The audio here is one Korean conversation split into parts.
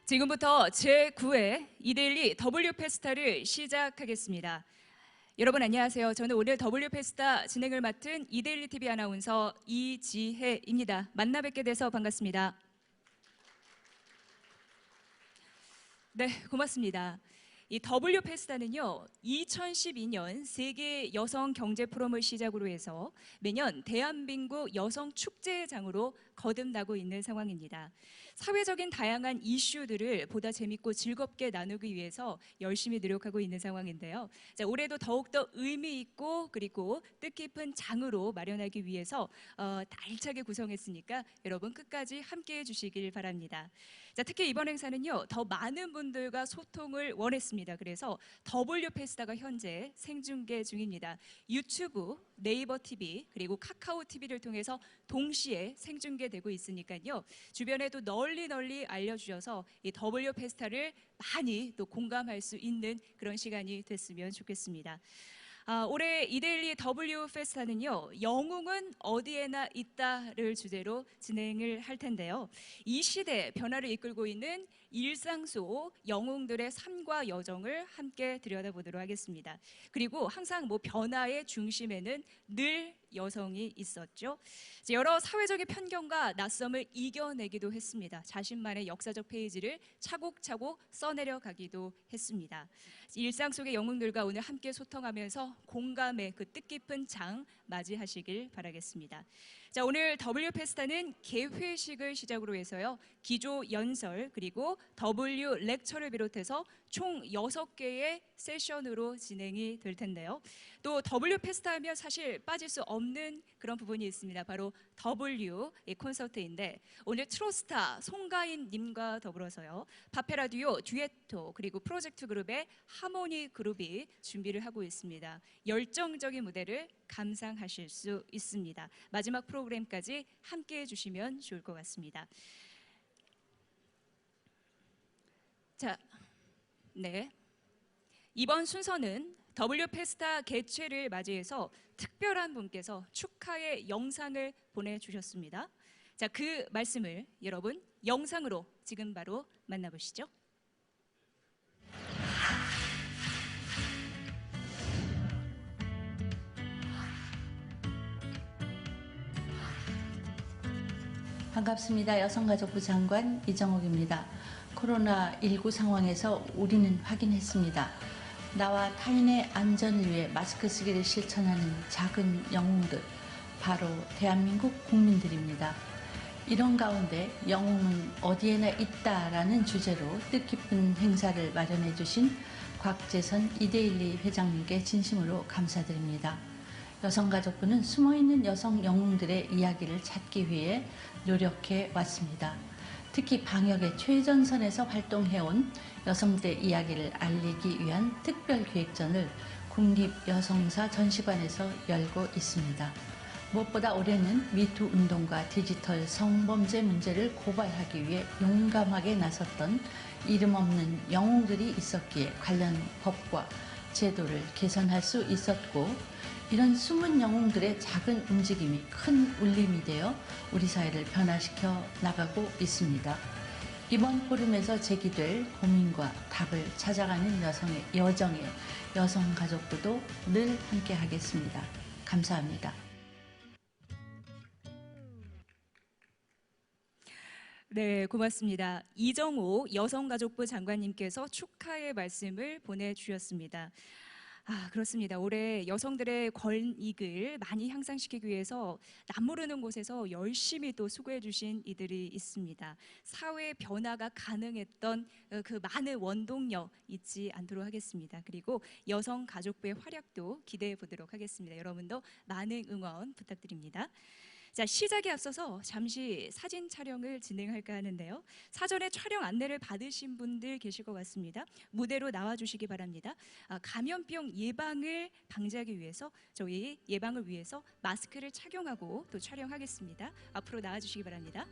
지금부터 제9회 이데일리 W 페스타를 시작하겠습니다. 여러분 안녕하세요. 저는 오늘 W 페스타 진행을 맡은 이데일리 TV 아나운서 이지혜입니다. 만나 뵙게 돼서 반갑습니다. 네, 고맙습니다. 이 W 페스타는요, 2012년 세계 여성 경제 포럼을 시작으로 해서 매년 대한민국 여성 축제장으로 거듭나고 있는 상황입니다. 사회적인 다양한 이슈들을 보다 재밌고 즐겁게 나누기 위해서 열심히 노력하고 있는 상황인데요. 자, 올해도 더욱더 의미 있고 그리고 뜻깊은 장으로 마련하기 위해서 알차게 구성했으니까 여러분 끝까지 함께해 주시길 바랍니다. 자, 특히 이번 행사는요, 더 많은 분들과 소통을 원했습니다. 그래서 W 페스타가 현재 생중계 중입니다. 유튜브, 네이버 TV 그리고 카카오 TV를 통해서 동시에 생중계되고 있으니까요. 주변에도 널리 알려주셔서 이 W 페스타를 많이 또 공감할 수 있는 그런 시간이 됐으면 좋겠습니다. 올해 이데일리 W 페스타는요, 영웅은 어디에나 있다를 주제로 진행을 할 텐데요. 이 시대 변화를 이끌고 있는 일상 속 영웅들의 삶과 여정을 함께 들여다보도록 하겠습니다. 그리고 항상 변화의 중심에는 늘 여성이 있었죠. 여러 사회적인 편견과 낯섦을 이겨내기도 했습니다. 자신만의 역사적 페이지를 차곡차곡 써내려가기도 했습니다. 일상 속의 영웅들과 오늘 함께 소통하면서 공감의 그 뜻깊은 장 맞이하시길 바라겠습니다. 자, 오늘 W 페스타는 개회식을 시작으로 해서요, 기조 연설 그리고 W 렉처를 비롯해서 총 6개의 세션으로 진행이 될 텐데요. 또 W 페스타 하면 사실 빠질 수 없는 그런 부분이 있습니다. 바로 W 콘서트인데 오늘 트로스타 송가인 님과 더불어서요, 파페라듀오 듀에토 그리고 프로젝트 그룹의 하모니 그룹이 준비를 하고 있습니다. 열정적인 무대를 감상하실 수 있습니다. 마지막 프로그램까지 함께해 주시면 좋을 것 같습니다. 자, 네. 이번 순서는 W 페스타 개최를 맞이해서 특별한 분께서 축하의 영상을 보내주셨습니다. 자, 그 말씀을 여러분 영상으로 지금 바로 만나보시죠. 반갑습니다. 여성가족부 장관 이정옥입니다. 코로나19 상황에서 우리는 확인했습니다. 나와 타인의 안전을 위해 마스크 쓰기를 실천하는 작은 영웅들, 바로 대한민국 국민들입니다. 이런 가운데 영웅은 어디에나 있다라는 주제로 뜻깊은 행사를 마련해 주신 곽재선 이데일리 회장님께 진심으로 감사드립니다. 여성가족부는 숨어있는 여성 영웅들의 이야기를 찾기 위해 노력해 왔습니다. 특히 방역의 최전선에서 활동해온 여성들의 이야기를 알리기 위한 특별기획전을 국립여성사 전시관에서 열고 있습니다. 무엇보다 올해는 미투 운동과 디지털 성범죄 문제를 고발하기 위해 용감하게 나섰던 이름 없는 영웅들이 있었기에 관련 법과 제도를 개선할 수 있었고, 이런 숨은 영웅들의 작은 움직임이 큰 울림이 되어 우리 사회를 변화시켜 나가고 있습니다. 이번 포럼에서 제기될 고민과 답을 찾아가는 여성의 여정에 여성가족부도 늘 함께 하겠습니다. 감사합니다. 네, 고맙습니다. 이정옥 여성가족부 장관님께서 축하의 말씀을 보내주셨습니다. 그렇습니다. 올해 여성들의 권익을 많이 향상시키기 위해서 남모르는 곳에서 열심히 또 수고해 주신 이들이 있습니다. 사회 변화가 가능했던 그 많은 원동력 잊지 않도록 하겠습니다. 그리고 여성가족부의 활약도 기대해 보도록 하겠습니다. 여러분도 많은 응원 부탁드립니다. 자, 시작에 앞서서 잠시 사진 촬영을 진행할까 하는데요. 사전에 촬영 안내를 받으신 분들 계실 것 같습니다. 무대로 나와주시기 바랍니다. 감염병 예방을 방지하기 위해서 저희 예방을 위해서 마스크를 착용하고 또 촬영하겠습니다. 앞으로 나와주시기 바랍니다.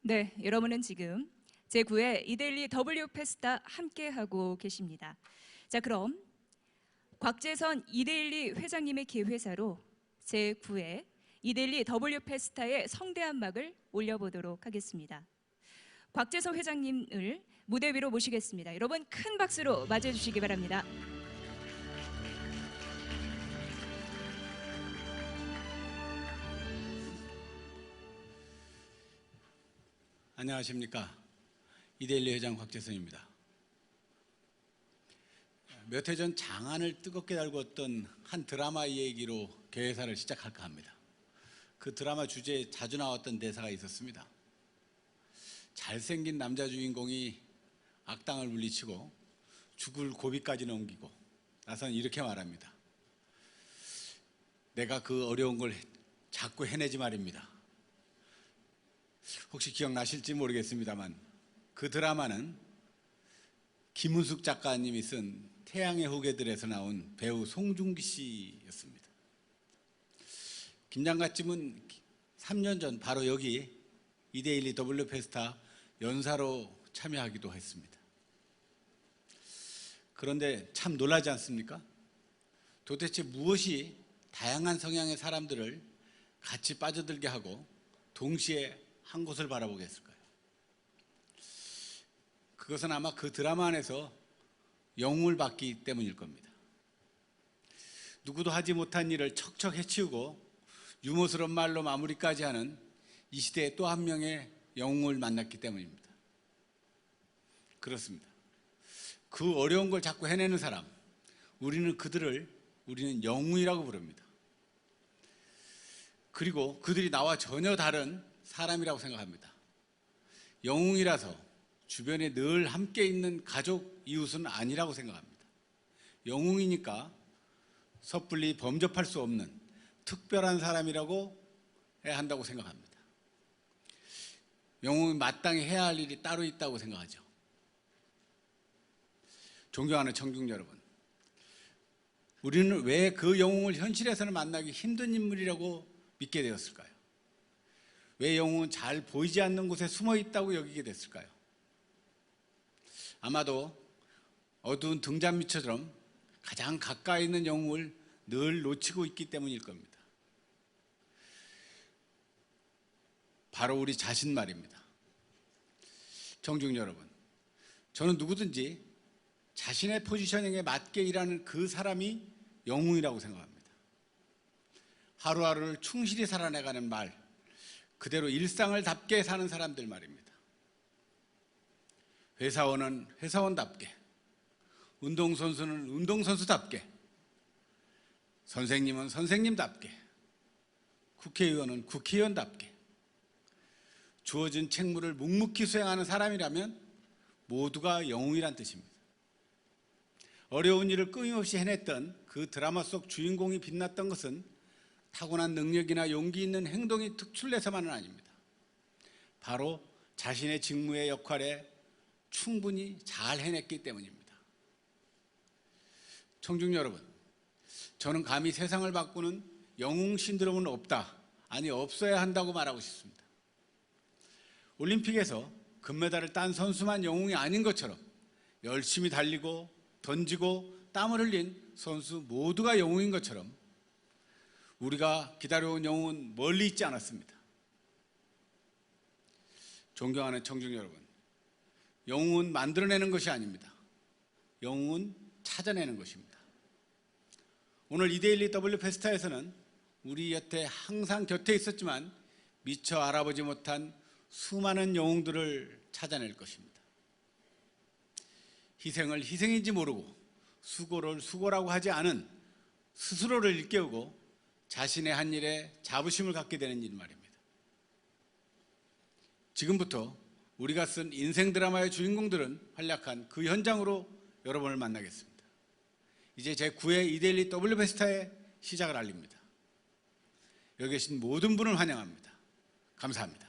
네, 여러분은 지금 제9회 이데일리 W 페스타 함께하고 계십니다. 자, 그럼 곽재선 이데일리 회장님의 기획사로 제9회 이데일리 W 페스타의 성대한 막을 올려보도록 하겠습니다. 곽재선 회장님을 무대 위로 모시겠습니다. 여러분 큰 박수로 맞이해주시기 바랍니다. 안녕하십니까. 이데일리 회장 곽재선입니다. 몇 해 전 장안을 뜨겁게 달궜던 한 드라마 얘기로 개회사를 시작할까 합니다. 그 드라마 주제에 자주 나왔던 대사가 있었습니다. 잘생긴 남자 주인공이 악당을 물리치고 죽을 고비까지 넘기고 나선 이렇게 말합니다. 내가 그 어려운 걸 자꾸 해내지 말입니다. 혹시 기억나실지 모르겠습니다만 그 드라마는 김은숙 작가님이 쓴 태양의 후계들에서 나온 배우 송중기 씨였습니다. 김장갓집은 3년 전 바로 여기 이데일리 W 페스타 연사로 참여하기도 했습니다. 그런데 참 놀라지 않습니까? 도대체 무엇이 다양한 성향의 사람들을 같이 빠져들게 하고 동시에 한 곳을 바라보게 했을까요? 그것은 아마 그 드라마 안에서 영웅을 받기 때문일 겁니다. 누구도 하지 못한 일을 척척 해치우고 유머스러운 말로 마무리까지 하는 이 시대의 또 한 명의 영웅을 만났기 때문입니다. 그렇습니다. 그 어려운 걸 자꾸 해내는 사람, 우리는 영웅이라고 부릅니다. 그리고 그들이 나와 전혀 다른 사람이라고 생각합니다. 영웅이라서 주변에 늘 함께 있는 가족, 이웃은 아니라고 생각합니다. 영웅이니까 섣불리 범접할 수 없는 특별한 사람이라고 해야 한다고 생각합니다. 영웅이 마땅히 해야 할 일이 따로 있다고 생각하죠. 존경하는 청중 여러분, 우리는 왜 그 영웅을 현실에서는 만나기 힘든 인물이라고 믿게 되었을까요? 왜 영웅은 잘 보이지 않는 곳에 숨어 있다고 여기게 됐을까요? 아마도 어두운 등잔미처럼 가장 가까이 있는 영웅을 늘 놓치고 있기 때문일 겁니다. 바로 우리 자신 말입니다. 청중 여러분, 저는 누구든지 자신의 포지셔닝에 맞게 일하는 그 사람이 영웅이라고 생각합니다. 하루하루를 충실히 살아내가는 말, 그대로 일상을 답게 사는 사람들 말입니다. 회사원은 회사원답게, 운동선수는 운동선수답게, 선생님은 선생님답게, 국회의원은 국회의원답게 주어진 책무를 묵묵히 수행하는 사람이라면 모두가 영웅이란 뜻입니다. 어려운 일을 끊임없이 해냈던 그 드라마 속 주인공이 빛났던 것은 타고난 능력이나 용기 있는 행동이 특출내서만은 아닙니다. 바로 자신의 직무의 역할에 충분히 잘 해냈기 때문입니다. 청중 여러분, 저는 감히 세상을 바꾸는 영웅 신드롬은 없다, 아니 없어야 한다고 말하고 싶습니다. 올림픽에서 금메달을 딴 선수만 영웅이 아닌 것처럼 열심히 달리고 던지고 땀을 흘린 선수 모두가 영웅인 것처럼 우리가 기다려온 영웅은 멀리 있지 않았습니다. 존경하는 청중 여러분, 영웅은 만들어내는 것이 아닙니다. 영웅은 찾아내는 것입니다. 오늘 이데일리 W 페스타에서는 우리 곁에 항상 곁에 있었지만 미처 알아보지 못한 수많은 영웅들을 찾아낼 것입니다. 희생을 희생인지 모르고 수고를 수고라고 하지 않은 스스로를 일깨우고 자신의 한 일에 자부심을 갖게 되는 일 말입니다. 지금부터 우리가 쓴 인생 드라마의 주인공들은 활약한 그 현장으로 여러분을 만나겠습니다. 이제 제9회 이데일리 W 페스타의 시작을 알립니다. 여기 계신 모든 분을 환영합니다. 감사합니다.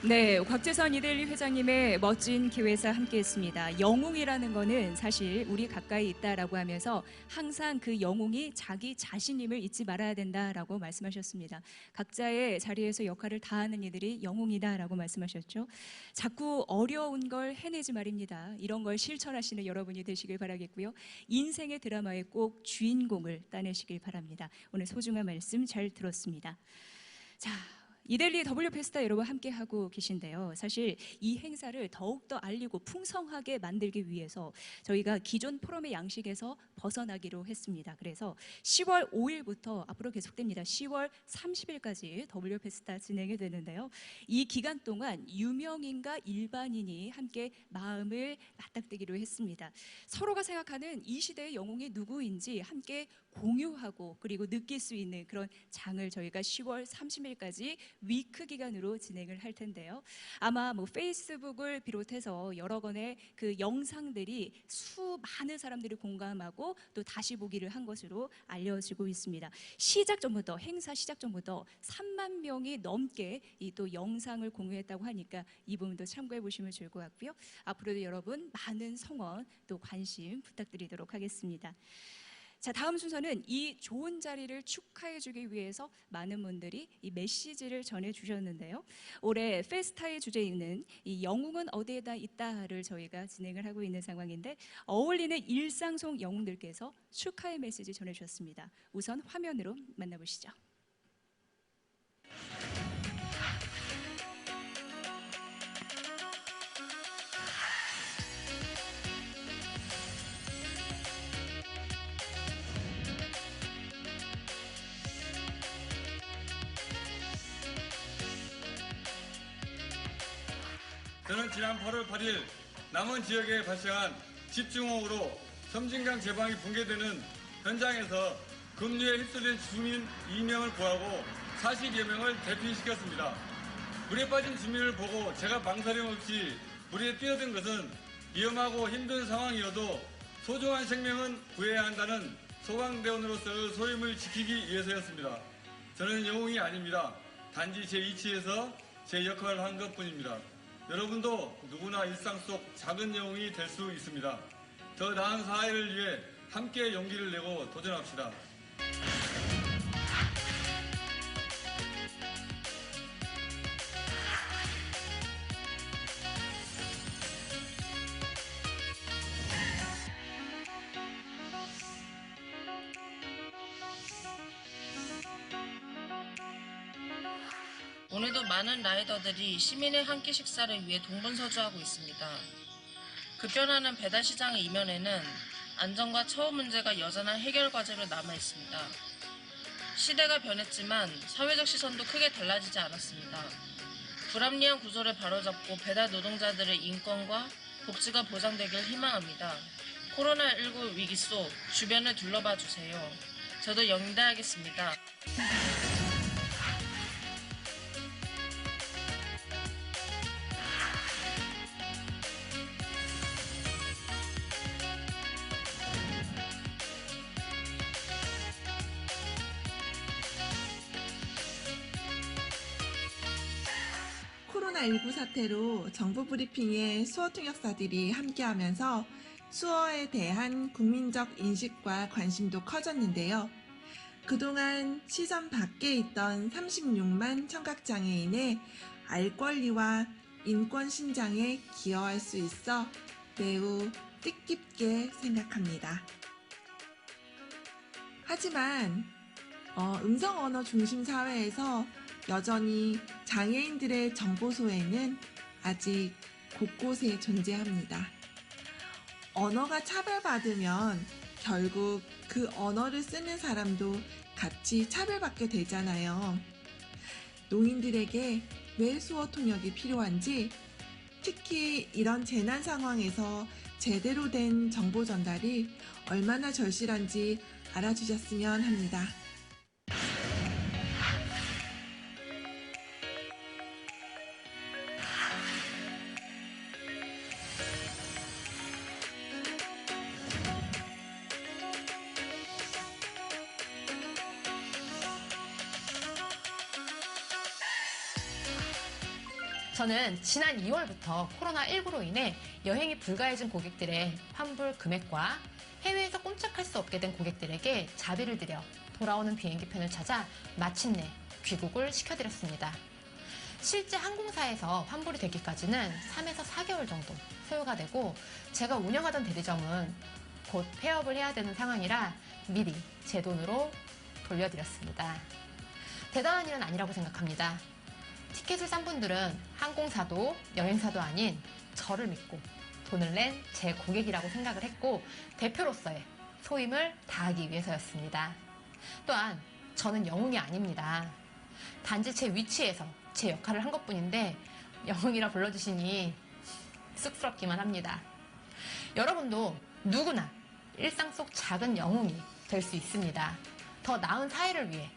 네, 곽재선 이데일리 회장님의 멋진 기획사 함께했습니다. 영웅이라는 거는 사실 우리 가까이 있다라고 하면서 항상 그 영웅이 자기 자신임을 잊지 말아야 된다라고 말씀하셨습니다. 각자의 자리에서 역할을 다하는 이들이 영웅이다라고 말씀하셨죠. 자꾸 어려운 걸 해내지 말입니다. 이런 걸 실천하시는 여러분이 되시길 바라겠고요. 인생의 드라마의 꼭 주인공을 따내시길 바랍니다. 오늘 소중한 말씀 잘 들었습니다. 자, 이데일리 W 페스타 여러분 함께 하고 계신데요. 사실 이 행사를 더욱더 알리고 풍성하게 만들기 위해서 저희가 기존 포럼의 양식에서 벗어나기로 했습니다. 그래서 10월 5일부터 앞으로 계속됩니다. 10월 30일까지 W 페스타 진행이 되는데요. 이 기간 동안 유명인과 일반인이 함께 마음을 맞닥뜨기로 했습니다. 서로가 생각하는 이 시대의 영웅이 누구인지 함께 공유하고 그리고 느낄 수 있는 그런 장을 저희가 10월 30일까지 위크 기간으로 진행을 할 텐데요. 아마 페이스북을 비롯해서 여러 건의 그 영상들이 수많은 사람들이 공감하고 또 다시 보기를 한 것으로 알려지고 있습니다. 행사 시작 전부터 3만 명이 넘게 이 또 영상을 공유했다고 하니까 이 부분도 참고해 보시면 좋을 것 같고요. 앞으로도 여러분 많은 성원 또 관심 부탁드리도록 하겠습니다. 자, 다음 순서는 이 좋은 자리를 축하해 주기 위해서 많은 분들이 이 메시지를 전해 주셨는데요. 올해 페스타의 주제는 이 영웅은 어디에다 있다를 저희가 진행을 하고 있는 상황인데 어울리는 일상 속 영웅들께서 축하의 메시지 전해 주셨습니다. 우선 화면으로 만나보시죠. 저는 지난 8월 8일 남원 지역에 발생한 집중호우로 섬진강 제방이 붕괴되는 현장에서 급류에 휩쓸린 주민 2명을 구하고 40여 명을 대피시켰습니다. 물에 빠진 주민을 보고 제가 망설임 없이 물에 뛰어든 것은 위험하고 힘든 상황이어도 소중한 생명은 구해야 한다는 소방대원으로서의 소임을 지키기 위해서였습니다. 저는 영웅이 아닙니다. 단지 제 위치에서 제 역할을 한 것뿐입니다. 여러분도 누구나 일상 속 작은 영웅이 될 수 있습니다. 더 나은 사회를 위해 함께 용기를 내고 도전합시다. 오늘도 많은 라이더들이 시민의 한 끼 식사를 위해 동분서주하고 있습니다. 급변하는 배달 시장의 이면에는 안전과 처우 문제가 여전한 해결 과제로 남아 있습니다. 시대가 변했지만 사회적 시선도 크게 달라지지 않았습니다. 불합리한 구조를 바로잡고 배달 노동자들의 인권과 복지가 보장되길 희망합니다. 코로나19 위기 속 주변을 둘러봐 주세요. 저도 영대하겠습니다. 코로나19 사태로 정부 브리핑에 수어 통역사들이 함께하면서 수어에 대한 국민적 인식과 관심도 커졌는데요. 그동안 시선 밖에 있던 36만 청각장애인의 알 권리와 인권 신장에 기여할 수 있어 매우 뜻깊게 생각합니다. 하지만 음성 언어 중심 사회에서 여전히 장애인들의 정보 소외는 아직 곳곳에 존재합니다. 언어가 차별받으면 결국 그 언어를 쓰는 사람도 같이 차별받게 되잖아요. 노인들에게 왜 수어 통역이 필요한지, 특히 이런 재난 상황에서 제대로 된 정보 전달이 얼마나 절실한지 알아주셨으면 합니다. 저는 지난 2월부터 코로나19로 인해 여행이 불가해진 고객들의 환불 금액과 해외에서 꼼짝할 수 없게 된 고객들에게 자비를 들여 돌아오는 비행기편을 찾아 마침내 귀국을 시켜드렸습니다. 실제 항공사에서 환불이 되기까지는 3에서 4개월 정도 소요가 되고 제가 운영하던 대리점은 곧 폐업을 해야 되는 상황이라 미리 제 돈으로 돌려드렸습니다. 대단한 일은 아니라고 생각합니다. 티켓을 산 분들은 항공사도 여행사도 아닌 저를 믿고 돈을 낸 제 고객이라고 생각을 했고 대표로서의 소임을 다하기 위해서였습니다. 또한 저는 영웅이 아닙니다. 단지 제 위치에서 제 역할을 한 것뿐인데 영웅이라 불러주시니 쑥스럽기만 합니다. 여러분도 누구나 일상 속 작은 영웅이 될 수 있습니다. 더 나은 사회를 위해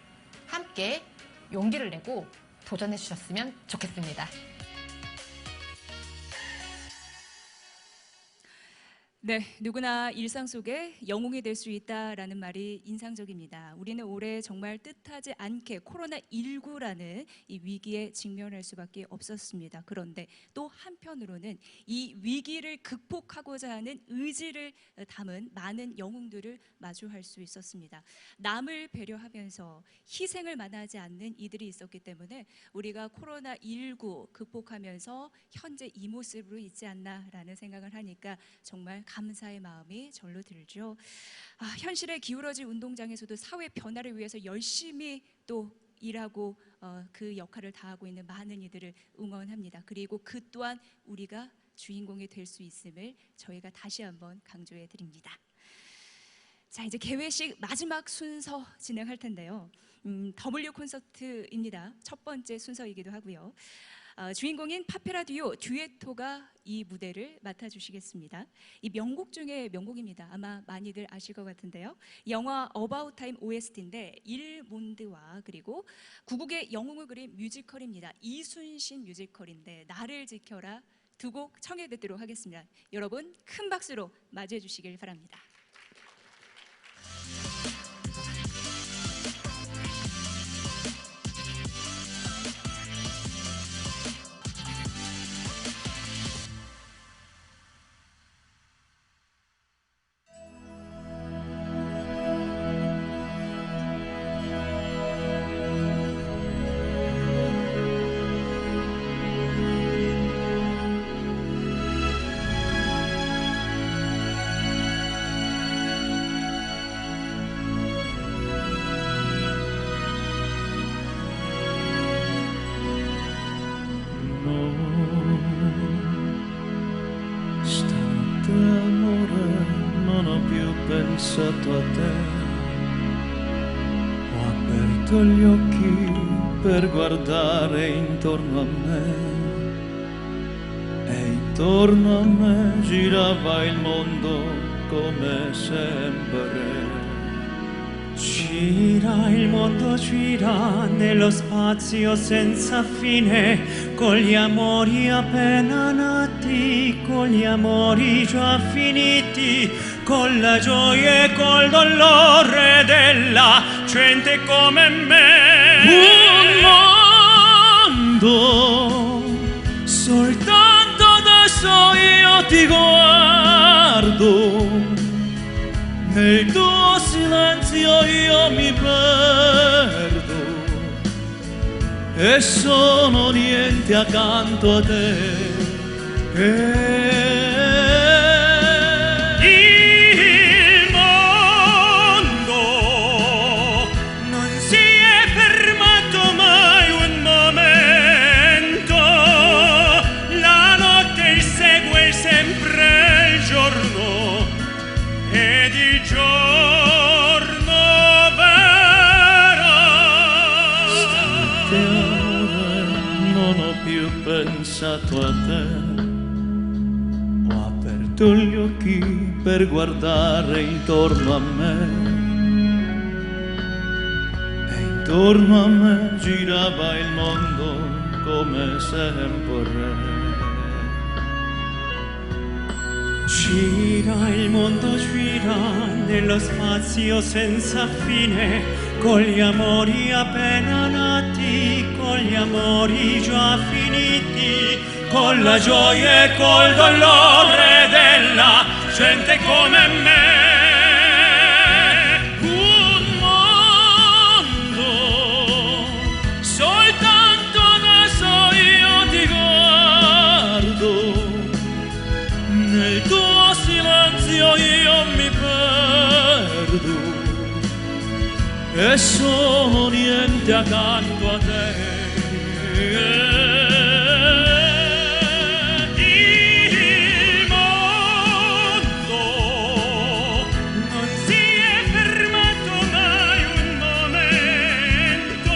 함께 용기를 내고 도전해 주셨으면 좋겠습니다. 네, 누구나 일상 속에 영웅이 될 수 있다라는 말이 인상적입니다. 우리는 올해 정말 뜻하지 않게 코로나19라는 이 위기에 직면할 수밖에 없었습니다. 그런데 또 한편으로는 이 위기를 극복하고자 하는 의지를 담은 많은 영웅들을 마주할 수 있었습니다. 남을 배려하면서 희생을 만하지 않는 이들이 있었기 때문에 우리가 코로나19 극복하면서 현재 이 모습으로 있지 않나라는 생각을 하니까 정말 감사의 마음이 절로 들죠. 현실에 기울어진 운동장에서도 사회 변화를 위해서 열심히 또 일하고 그 역할을 다하고 있는 많은 이들을 응원합니다. 그리고 그 또한 우리가 주인공이 될 수 있음을 저희가 다시 한번 강조해 드립니다. 자, 이제 개회식 마지막 순서 진행할 텐데요. W 콘서트입니다. 첫 번째 순서이기도 하고요. 주인공인 파페라 듀오 듀에토가 이 무대를 맡아주시겠습니다. 이 명곡 중에 명곡입니다. 아마 많이들 아실 것 같은데요. 영화 어바웃 타임 OST인데 일몬드와 그리고 구국의 영웅을 그린 뮤지컬입니다. 이순신 뮤지컬인데 나를 지켜라 두 곡 청해 듣도록 하겠습니다. 여러분 큰 박수로 맞이해 주시길 바랍니다. Pensato a te, ho aperto gli occhi per guardare intorno a me e intorno a me girava il mondo come sempre. Gira il mondo, gira nello spazio senza fine, con gli amori appena nati, con gli amori già finiti, con la gioia e col dolore della gente come me. Un mondo, soltanto adesso io ti guardo, nel tuo silenzio io mi perdo e sono niente accanto a te. Il mondo non si è fermato mai un momento, la notte segue sempre il giorno ed il giorno verrà. Stanotte amore non ho più pensato a te, ho aperto gli occhi per guardare intorno a me e intorno a me girava il mondo come sempre. Gira il mondo, gira nello spazio senza fine, con gli amori appena nati, con gli amori già finiti, con la gioia e col dolore della gente come me. Un mondo, soltanto adesso io ti guardo, nel tuo silenzio io mi perdo e sono niente accanto a te. Il mondo non si è fermato mai un momento,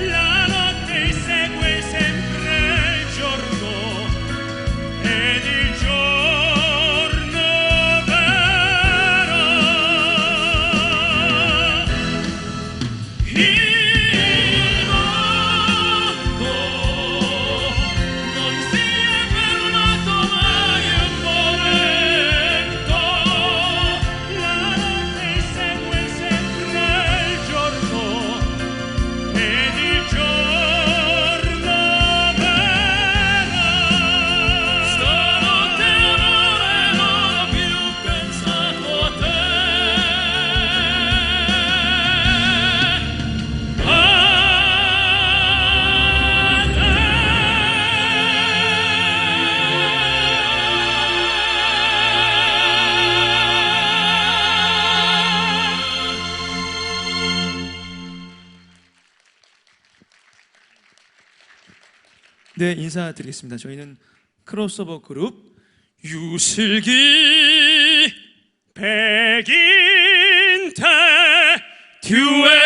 la notte segue sempre il giorno ed il giorno vero. Il mondo non si è fermato mai un momento, la notte segue sempre il giorno ed il giorno vero. Stanotte amore non ho più pensato a te. 네, 인사드리겠습니다. 저희는 크로스오버 그룹 유슬기 백인태 듀엣